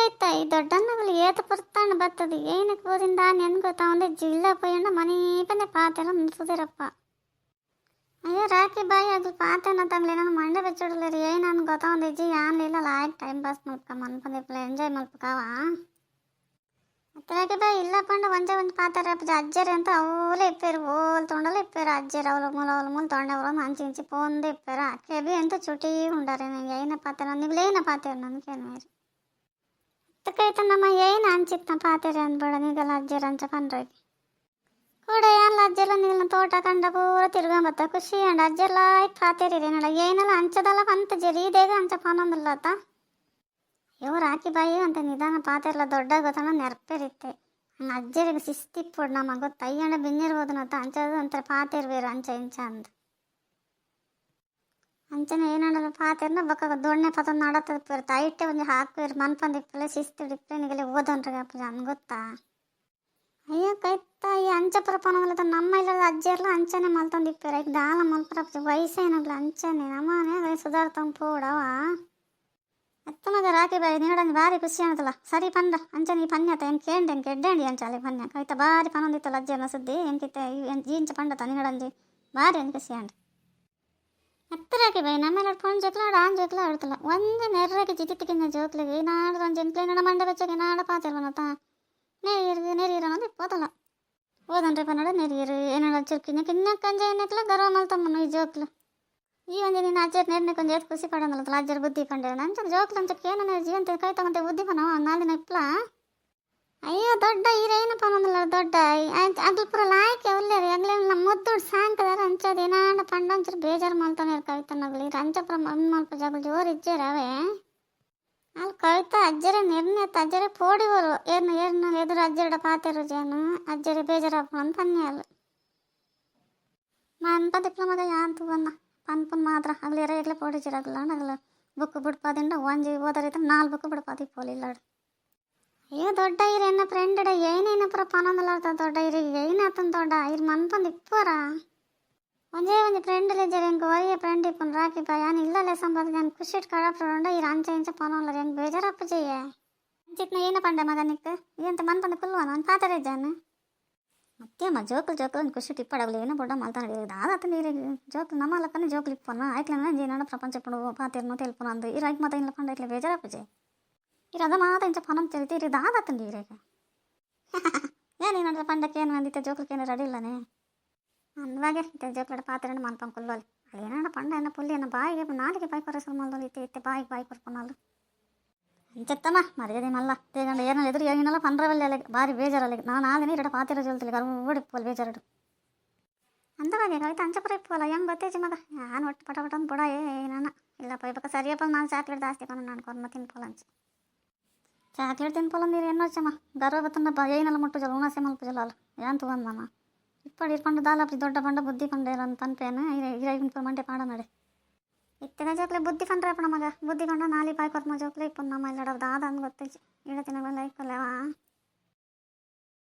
ಕೈತ ಈ ದೊಡ್ಡನ್ನಗಳು ಏತ ಪುರ್ತಾಂಡ ಬರ್ತದೆ ಏನಕ್ಕೆ ಬೋದಿಂದ ನೆನ್ಗೋತಾ ಒಂದೇ ಜಿಲ್ಲ ಪೋಯಂಡ ಮನೆ ಬಂದೆ ಪಾತೆಲ್ಲ ನಿಲ್ಸದಿರಪ್ಪ ಅಯ್ಯೋ ರಾಕಿ ಬಾಯಿ ಅದು ಪಾತೆನ ತಂಗ್ಲಿ ನಾನು ಮಂಡೆ ಬೆಚ್ಚಡಲ್ಲ ರೀ ನಾನು ಗೊತ್ತಾ ಒಂದು ಇಜ್ಜಿ ಯಾನ್ಲಿಲ್ಲ ಲಾಯಕ್ ಟೈಮ್ ಪಾಸ್ ಮಲ್ಕ ಮನ್ಪಂದಿಪ್ಪಲ ಎಂಜಾಯ್ ಮಲ್ಪಕಾವ ರಾಕಿ ಬಾಯಿ ಇಲ್ಲ ಪಂಡ ಒಂದೇ ಒಂದು ಪಾತ್ರೆ ಅಜ್ಜರಿ ಅಂತ ಅವಲೇ ಇಪ್ಪೇರು ಓಲ್ ತೊಂಡಲ್ಲ ಇಪ್ಪೇರು ಅಜ್ಜರಿ ಅವಳ ಮೂಲ ತೊಂಡವಳ ಹಂಚಿ ಹಂಚಿ ಪೋಂದೆ ಇಪ್ಪೇರು ಕೆಬಿ ಅಂತ ಚುಟಿ ಉಂಡಾರೆ ನನಗೆ ಏನ ಪಾತ್ರೆ ನಿಗ್ಲೇನ ಪಾತ್ರೆ ನನಗೇನು ಮೇರಿ ಕೈತ ನಮ್ಮ ಏನು ಅಂಚಿತ್ತ ಪಾತ್ರೆ ಅಂದ್ಬೇಡ ನೀಗಲ್ಲ ಅಜ್ಜರ ಅಂಚ ಪಂಡ್ರಾಗಿ ಕೂಡ ಎಲ್ಲ ಅಜ್ಜೆಲ್ಲ ನೀಲ ತೋಟ ಕಂಡ ಪೂರ ತಿರ್ಗಂಬತ್ತ ಖುಷಿ ಅಂಡ ಅಜ್ಜೆಲ್ಲ ಪಾತ್ರೆ ನಡ ಏನಲ್ಲ ಅಂಚದಲ್ಲ ಪಂತ ಜರಿ ದೇಗ ಅಂಚ ಪನೊಂದಿಲ್ಲತ್ತ ಇವ್ ರಾಕಿ ಬಾಯಿ ಅಂತ ನಿಧಾನ ಪಾತೆಲ್ಲ ದೊಡ್ಡ ಗೊತ್ತಣ ನೆರ್ಪೇರಿತ್ತೆ ಹಂಗೆ ಅಜ್ಜರಿಗೆ ಶಿಸ್ತಿಪ್ಪೊಡು ನಮ್ಮ ಗೊತ್ತ ಅಯ್ಯಣ್ಣ ಬಿನ್ನಿರ್ಬೋದು ನತ್ತ ಅಂಚದು ಅಂತಾರೆ ಪಾತೆರ್ಬೇರು ಅಂಚ ಇಂಚ ಅಂದು ಅಂಚನೆ ಏನಲ್ಲ ಪಾತೆರ್ನ ಬಕ್ಕ ದೊಣ್ಣೆ ಪತೊಂದು ನಡತ್ತದ ತೈಟೆ ಒಂದು ಹಾಕ್ಬೇರು ಮನ್ಪಂದಿಪ್ಪಲೆ ಶಿಸ್ತಿಡಿಪ್ಪಲೆ ನಿಗಲೆ ಓದೋನ್ರಿಗೆ ಅಪ್ಪ ಅನ್ ಗೊತ್ತಾ ಅಯ್ಯೋ ಕೈತ ಈ ಅಂಚಪುರ ಪನೊಂದಿಲ್ಲ ನಮ್ಮ ಇಲ್ಲದ ಅಜ್ಜರ್ಲ ಅಂಚನೆ ಮಲ್ತೊಂದಿಪ್ಪೇರು ಈಗ ದಾಲ ಮಲ್ಪರಪ್ಪ ವಯಸ್ಸೇನಲ್ಲ ಅಂಚನೆ ನಮ್ಮನೆ ಸುಧಾರ್ತಂಗೆ ಪೋಡವ ಅತ್ತ ಮಗ ರಾಕಿ ಬಾಯಿ ನೀಡಂಗೆ ಭಾರಿ ಖುಷಿ ಅನ್ನತಲ್ಲ ಸರಿ ಪಂಡ ಅಂಚನೆ ಈ ಪನ್ಯತ ಏನು ಕೇಂಡಿ ಹೆಂಗೆ ಕೆಡ್ಡಂಡಿ ಅಂಚಾಲಿ ಪನ್ಯ ಕೈತ ಭಾರಿ ಪನೊಂದಿತ್ತಲ್ಲ ಅಜ್ಜನ ಸುದ್ದಿ ಹೆಂಗಿತ್ತೆ ಇಂಚ ಪಂಡತ ನೀಡಂಜಿ ಭಾರಿ ಹೆಂಗೆ ಖುಷಿ ಅಂಡಿ ಅತ್ತ ರಾಕಿ ಬಾಯಿ ನಮ್ಮೆಲ್ಲ ಫೋನ್ ಜೋಕ್ಲಾಡ ಆನ್ ಜೋಕ್ಲ ಆಡ್ತಲ್ಲ ಒಂದು ನೆರ್ರಗೆ ಚಿತಿಕ್ಕಿಂದ ಜೋಕ್ಲಿಗೆ ನಾಡ್ದು ಒಂದು ಜಂಕ್ಲೆ ನಡ ಮಂಡ ಬೆಚ್ಚಗೆ ನಾಡ ಪಾತಿರ್ವನತ ನೆರೀರು ಅನ್ನೋದು ಇಪ್ಪತ್ತಲ್ಲ ಓದನ್ರಿ ಪನ್ನಡ ನೆರೀರು ಏನಾಡ ಚುರ್ಕಿನ ಕಿನ್ನ ಕಂಜ ಏನಕ್ಲ ಗರ್ವ ಮಲ್ತಮ್ಮನು ಈ ಜೋಕ್ಲು ಈ ಒಂದು ನೀನು ಅಜ್ಜರ್ ನೇರ್ನೆ ಕೊಂಚ ಏತ್ ಖುಷಿ ಪಡೋದಲ್ಲ ಅಜ್ಜರ್ ಬುದ್ಧಿ ಪಂಡೆ ನಂಚ ಜೋಕ್ಲು ಅಂಚಕ್ಕೆ ಏನು ಜೀವಂತ ಕೈ ತಗೊಂತೆ ಬುದ್ಧಿ ಪನ ನಾಳಿನ ಇಪ್ಲ ಅಯ್ಯೋ ದೊಡ್ಡ ಈರೇನು ಪನೊಂದಿಲ್ಲ ದೊಡ್ಡ ಅಗ್ಲು ಪೂರ ಲಾಯ್ಕೆ ಒಲ್ಲೇರಿ ಅಗ್ಲೇ ನಮ್ಮ ಮುದ್ದೋಡು ಸಾಂಕದಾರ ಅಂಚದ ಏನಾಡ ಪಂಡಂಚರು ಬೇಜಾರು ಮಲ್ತಾನೆ ಕವಿತನಗ್ಲಿ ರಂಚಪುರ ಮಲ್ಪ ಜಾಗಲು ಜೋರು ಇಜ್ಜೇರ ಅವೇ ಅಲ್ಲಿ ಕವಿತ ಅಜ್ಜರ ನಿರ್ಣಯತ ಅಜ್ಜರ ಪೋಡಿವರು ಏರ್ನ ಎದುರು ಅಜ್ಜರ ಪಾತೆರು ಜೇನು ಅಜ್ಜರ ಬೇಜಾರಪ್ಪ ಅಂತ ಪನ್ಯ ಅಲ್ಲ ಮನ್ಪ ದಿಪ್ಲಮಗ ಯಾಂತು ಬನ್ನ ಪನ್ಪನ್ ಮಾತ್ರ ಆಗ್ಲಿ ಎರೆ ಪೋಡಿಜಿರಾಗಲ್ಲ ಆಗಲ್ಲ ಬುಕ್ ಬಿಡ್ಪಾದಿಂದ ಒಂಜಿ ಓದರಿತ 4 ಬುಕ್ ಬಿಡ್ಪಾದಿ ಪೋಲಿಲ್ಲಾಡು ಅಯ್ಯೋ ದೊಡ್ಡ ಇರು ಎನ್ನ ಫ್ರೆಂಡ್ ಏನೇನಪ್ಪ ಪನೊಂದಲ್ಲ ದೊಡ್ಡ ಇರಿಗೆ ಏನಾತನ್ ದೊಡ್ಡ ಇರು ಮನ್ಪಂದು ಇಪ್ಪರ ಒಂದೇ ಒಂದು ಫ್ರೆಂಡ್ ಇಜ್ಜರು ಹೆಂಗೆ ಒಯ್ಯ ಫ್ರೆಂಡ್ ಇಪ್ಪನ್ ರಾಕಿ ಬಾಯ್ ನಾನು ಇಲ್ಲಲ್ಲೇ ಸಂಬಂಧ ನಾನು ಖುಷಿ ಇಟ್ಟು ಕಡಪ್ರಂಡ ಇರು ಅಂಚ ಇಂಚ ಪನೊಲ್ಲ ಹೆಂಗೆ ಬೇಜಾರಪ್ಪ ಜಯ್ಯ ಅಂಚಿತ್ನ ಏನ ಪಂಡ ಮಗ ನಿಕ್ಕ ಎಂತ ಮನ್ಪಂದು ಕುಲ್ವ ನಾನು ಪಾತ್ರೆ ಇದ್ದಾನೆ ಮತ್ತೆ ಅಮ್ಮ ಜೋಕುಲು ಖುಷಿ ಟಿಪ್ಪಡಾಗಲಿ ಏನೋ ಬೊಡ್ಡ ಮಾಲ್ತಾಡಿ ದಾದಾತ ನೀರಿಗೆ ಜೋಕುಲು ನಮ್ಮ ಲಕ್ಕನೇ ಜೋಕುಲು ಇಪ್ಪನ ಆಯ್ತಲ್ಲ ಜೀನಾಡ ಪ್ರಪಂಚ ಪಡು ಪಾತಿರ್ನು ತೆಲ್ಪನ ಅಂದು ಇರು ಆಯ್ತು ಮಾತ ಇಲ್ಲ ಪಂಡ ಐಕ್ಲೆ ಬೇಜಾರಪ್ಪ ಜೈ ಇರು ಅದ ಮಾತ ಇಂಚ ಪನಂ ತಿಳಿತಿ ಇರು ದಾದಾತ ನೀರಿಗೆ ಏನೇನಾಡ್ರೆ ಪಂಡಕ್ಕೆ ಏನು ಅಂದಿತ್ತೆ ಜೋಕುಲಕ್ಕೆ ಏನು ರೆಡಿ ಇಲ್ಲನೇ ಅಂದವಾಗೆ ಜೋಕುಲಡ ಪಾತ್ರೆ ಮನ್ಪಂದು ಕುಲ್ಲೋಲಿ ಅಲ್ಲಿ ಏನಾಡ ಪಂಡ ಏನ ಪುಲ್ಲಿ ಏನೋ ಬಾಯಿಗೆ ನಾಲಿಗೆ ಬಾಯಿ ಕೊರಸಲ್ ಮಲ್ದೋಲಿ ಇತ್ತೆ ಬಾಯಿ ಕೊರ್ಕೊನಲ್ಲ ಅಂಚತ್ತಮ್ಮ ಮರ್ಯಾದೆ ಮಲ್ಲ ತೇಗಂಡ ಏನೋ ಎದುರು ಏನಿಲ್ಲ ಪಂಡ್ರವಲ್ಲಿ ಅಲ್ಲಿಗೆ ಭಾರಿ ಬೇಜಾರಲ್ಲಿ ನಾನು ಆದಿನ ಇರಡ ಪಾತಿರ ಜೋಲ್ತಿಲ್ಲ ಓಡಿಪ್ಪಲ್ಲ ಬೇಜಾರಡು ಅಂದವಾಗೆ ಕವಿತ ಅಂಚಪುರ ಇಪ್ಪಲ್ಲ ಹೆಂಗೆ ಗೊತ್ತೇಜಿ ಮಗ ನಾನು ಒಟ್ಟು ಪಟ ಅಂತ ಬುಡ ನಾನು ಇಲ್ಲಪ್ಪ ಇವಾಗ ಸರಿಯಪ್ಪ ನಾನು ಚಾಕ್ಲೇಟ್ ಜಾಸ್ತಿ ಕೊಂಡು ನಾನು ಕೊರ್ಮ ತಿನ್ಪೋಲ್ಲ ಅಂಚೆ ಚಾಕ್ಲೇಟ್ ತಿನ್ಪೋಲ್ಲ ನೀರು ಏನೋ ಚಮ್ಮ ಗರ್ವ ಬತ್ತನ ಏನೆಲ್ಲ ಮುಟ್ಟು ಜಲ ಉಣಾಸೆ ಮಲ್ಪ ಜಲ ಅಲ್ಲ ಏನು ತಗೊಂಡ್ ಮಮ್ಮ ಇಪ್ಪಡಿ ಇರ್ಕೊಂಡು ದಾಲಪ್ಪ ದೊಡ್ಡ ಪಂಡ ಬುದ್ಧಿ ಪಂಡ ಇರೋಂತ ಪನ್ಪೇನು ಇರೈದು ಮಂಡೆ ಪಾಡ ನಡೆ ಇತ್ತಿನ ಜೋಕ್ಲೆ ಬುದ್ಧಿ ಪಂಡ್ರೆ ಮಗ ಬುದ್ಧಿ ಪಂಡ ನಾಲಿ ಬಾಯಿ ಕೊರ್ಮ ಜೋಕ್ಲೆ ಇಪ್ಪ ನಮ್ಮ ಇಲ್ಲಡ ದಾದ ಅಂದ್ ಗೊತ್ತೈತಿ ಇಡತಿನ ಲೈಫಲ್ಲವ